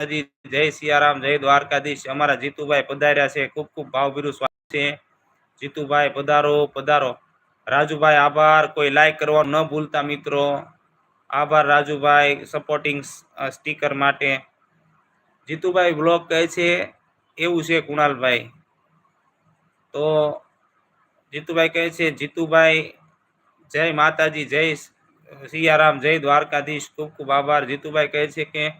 માતાજી, જય સિયારામ, જય દ્વારકાધીશ। અમારા જીતુભાઈ પધાર્યા છે, ખૂબ ખૂબ ભાવભીરું સ્વાગત છે। જીતુભાઈ પધારો પધારો। રાજુભાઈ આભાર, કોઈ લાઈક કરવાનું ન ભૂલતા મિત્રો। આભાર રાજુભાઈ સપોર્ટિંગ સ્ટીકર માટે। જીતુભાઈ બ્લોગ કહે છે એવું છે કુણાલભાઈ। તો જીતુભાઈ કહે છે, જીતુભાઈ જય માતાજી, જય સિયારામ, જય દ્વારકાધીશ, ખૂબ ખૂબ આભાર। જીતુભાઈ કહે છે કે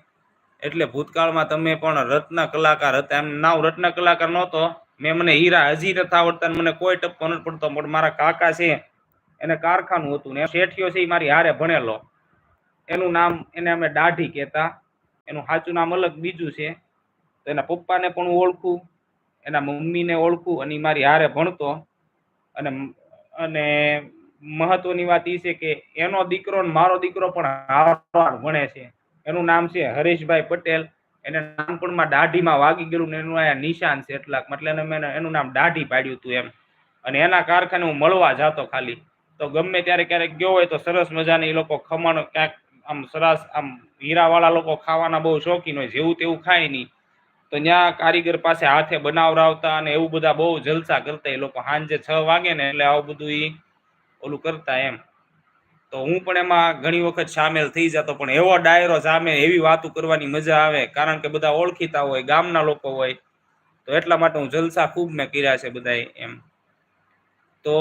એટલે ભૂતકાળમાં તમે પણ રત્ન કલાકાર હતા। એમ નામ રત્ન કલાકાર નહોતો, મને હીરા હજી નથી આવડતા, મને કોઈ ટપ્પો નથી પડતો, પણ મારા કાકા છે એને કારખાનું હતું ને શેઠિયો છે એ મારી હારે ભણેલો, એનું નામ એને અમે દાઢી કહેતા, એનું સાચું નામ અલગ બીજું છે। તો એના પપ્પાને પણ હું ઓળખું, એના મમ્મીને ઓળખું, અને મારી હારે ભણતો। અને અને મહત્વની વાત એ છે કે એનો દીકરો ને મારો દીકરો પણ હાર ભણે છે। એનું નામ છે હરેશભાઈ પટેલ। એને નાનપણમાં દાઢીમાં વાગી ગયેલું ને એનું અહીંયા નિશાન છે, એટલાક એટલે મેં એનું નામ દાઢી પાડ્યું હતું એમ। અને એના કારખાને હું મળવા જતો ખાલી, તો ગમે ત્યારે ક્યારેક ગયો હોય તો સરસ મજાની એ લોકો ખમણ ક્યાંક આમ સરસ આમ હીરાવાળા લોકો ખાવાના બહુ શોખીન હોય, જેવું તેવું ખાય નહીં, તો ત્યાં કારીગર પાસે હાથે બનાવરાવતા અને એવું બધા બહુ જલસા કરતા એ લોકો। સાંજે 6 વાગે ને એટલે આવું બધું એ ઓલું કરતા એમ। તો હું પણ એમાં ઘણી વખત સામેલ થઈ જતો, પણ એવો ડાયરો સામે એવી વાતો કરવાની મજા આવે, કારણ કે બધા ઓળખીતા હોય, ગામના લોકો હોય, તો એટલા માટે હું જલસા ખૂબ મેં કર્યા છે બધાએ એમ। તો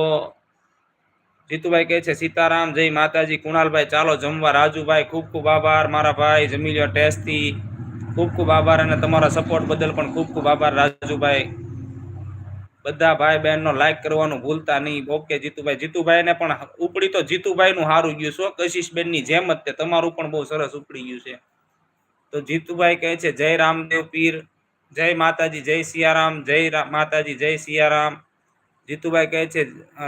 જીતુભાઈ કહે છે સીતારામ, જય માતાજી કુણાલભાઈ ચાલો જમવા। રાજુભાઈ ખૂબ ખૂબ આભાર મારા ભાઈ, જમી લ્યો ટેસ્ટથી, ખૂબ ખૂબ આભાર, અને તમારા સપોર્ટ બદલ પણ ખૂબ ખૂબ આભાર રાજુભાઈ। બધા ભાઈ બહેનનો લાઈક કરવાનું ભૂલતા નહીં। ઓકે જીતુભાઈ, જીતુભાઈને પણ ઉપડી તો જીતુભાઈનું સારું ગયું છો, કશિશબેનની જેમ જ તે તમારું પણ બહુ સરસ ઉપડી ગયું છે। તો જીતુભાઈ કહે છે જય રામદેવ પીર, જય માતાજી, જય સિયારામ, જય માતાજી, જય સિયારામ। જીતુભાઈ કહે છે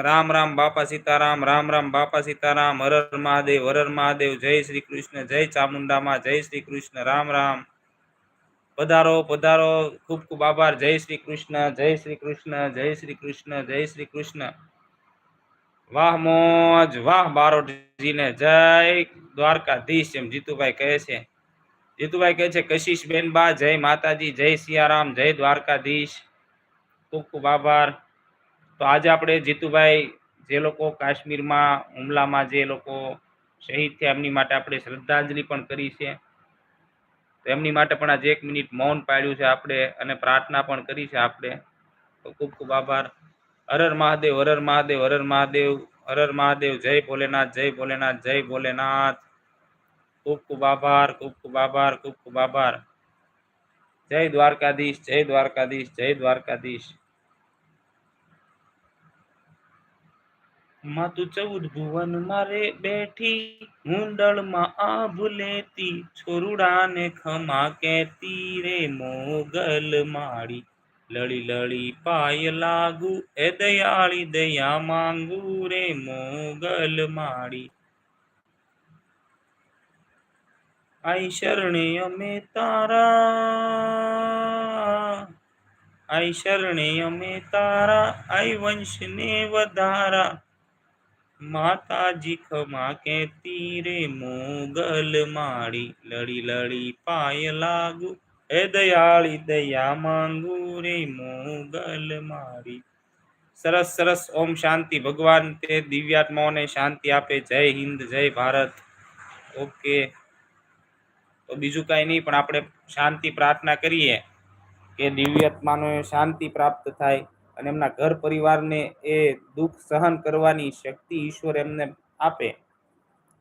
રામ રામ બાપા સીતારામ, રામ રામ બાપા સીતારામ, હર હર મહાદેવ, હર હર મહાદેવ, જય શ્રી કૃષ્ણ, જય ચામુંડામાં, જય શ્રી કૃષ્ણ, રામ રામ। પધારો પધારો, ખૂબ ખૂબ આભાર। જય શ્રી કૃષ્ણ, જય શ્રી કૃષ્ણ, જય શ્રી કૃષ્ણ, જય શ્રી કૃષ્ણ। વાહ મોજ, વાહ બારોટજીને જય દ્વારકાધીશ, એમ જીતુભાઈ કહે છે। જીતુભાઈ કહે છે કશિશબેન બા જય માતાજી, જય સિયારામ, જય દ્વારકાધીશ, ખૂબ ખૂબ આભાર। તો આજે આપણે જીતુભાઈ જે લોકો કાશ્મીરમાં હુમલામાં જે લોકો શહીદ થયા એમની માટે આપણે શ્રદ્ધાંજલિ પણ કરી છે। તો એમની માટે પણ આજે 1 મિનિટ મૌન પાડ્યું છે આપણે, અને પ્રાર્થના પણ કરી છે આપણે। તો ખૂબ ખૂબ આભાર। હર હર મહાદેવ, હર હર મહાદેવ, હર હર મહાદેવ, હર હર મહાદેવ, જય ભોલેનાથ, જય ભોલેનાથ, જય ભોલેનાથ। ખૂબ ખૂબ આભાર, ખૂબ ખૂબ આભાર, ખૂબ ખૂબ આભાર। જય દ્વારકાધીશ, જય દ્વારકાધીશ, જય દ્વારકાધીશ। માતું 14 ભુવન મારે બેઠી, મુંડળમાં આભ લેતી, છોરુડાને ખમા કહેતી રે મોગલ માળી। લળી લળી પાય લાગુ એ દયાળી, દયા માંગુ રે મોગલ માળી। આઈ શરણે અમે તારા, આઈ શરણે અમે તારા, આઈ વંશને વધારા, માતાજી ખમા કહેતી રે મોગલ માળી। લળી લળી પાય લાગુ એ દયાળી, દયા માંગુ રે મોગલ માળી। સરસ સરસ, ઓમ શાંતિ। ભગવાન તે દિવ્યાત્માઓને શાંતિ આપે। જય હિન્દ, જય ભારત। ઓકે, તો બીજું કાંઈ નહીં, પણ આપણે શાંતિ પ્રાર્થના કરીએ કે દિવ્યાત્માને શાંતિ પ્રાપ્ત થાય, અને એમના ઘર પરિવારને એ દુઃખ સહન કરવાની શક્તિ ઈશ્વર એમને આપે,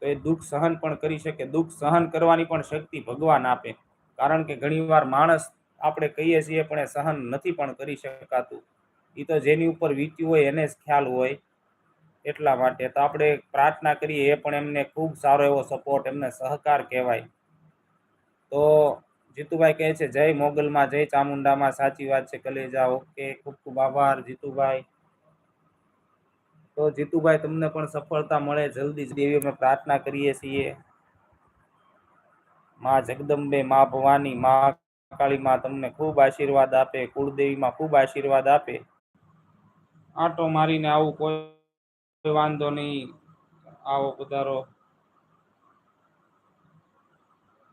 તો એ દુઃખ સહન પણ કરી શકે। દુઃખ સહન કરવાની પણ શક્તિ ભગવાન આપે, કારણ કે ઘણીવાર માણસ આપણે કહીએ છીએ પણ એ સહન નથી પણ કરી શકાતું, એ તો જેની ઉપર વીત્યું હોય એને જ ખ્યાલ હોય। એટલા માટે તો આપણે પ્રાર્થના કરીએ, એ પણ એમને ખૂબ સારો એવો સપોર્ટ, એમને સહકાર કહેવાય। તો જીતુભાઈ કહે છે જય મોગલમાં, જય ચામુંડામાં, સાચી વાત છે કલેજા। ઓકે, ખૂબ ખૂબ આભાર જીતુભાઈ। તો જીતુભાઈ તમને પણ સફળતા મળે જલ્દી જ એવી અમે પ્રાર્થના કરીએ છીએ। માં જગદંબે, માં ભવાની, માં કાળી માં તમને ખૂબ આશીર્વાદ આપે, કુળદેવીમાં ખૂબ આશીર્વાદ આપે। આટો મારીને આવું, કોઈ વાંધો નહીં, આવો પધારો।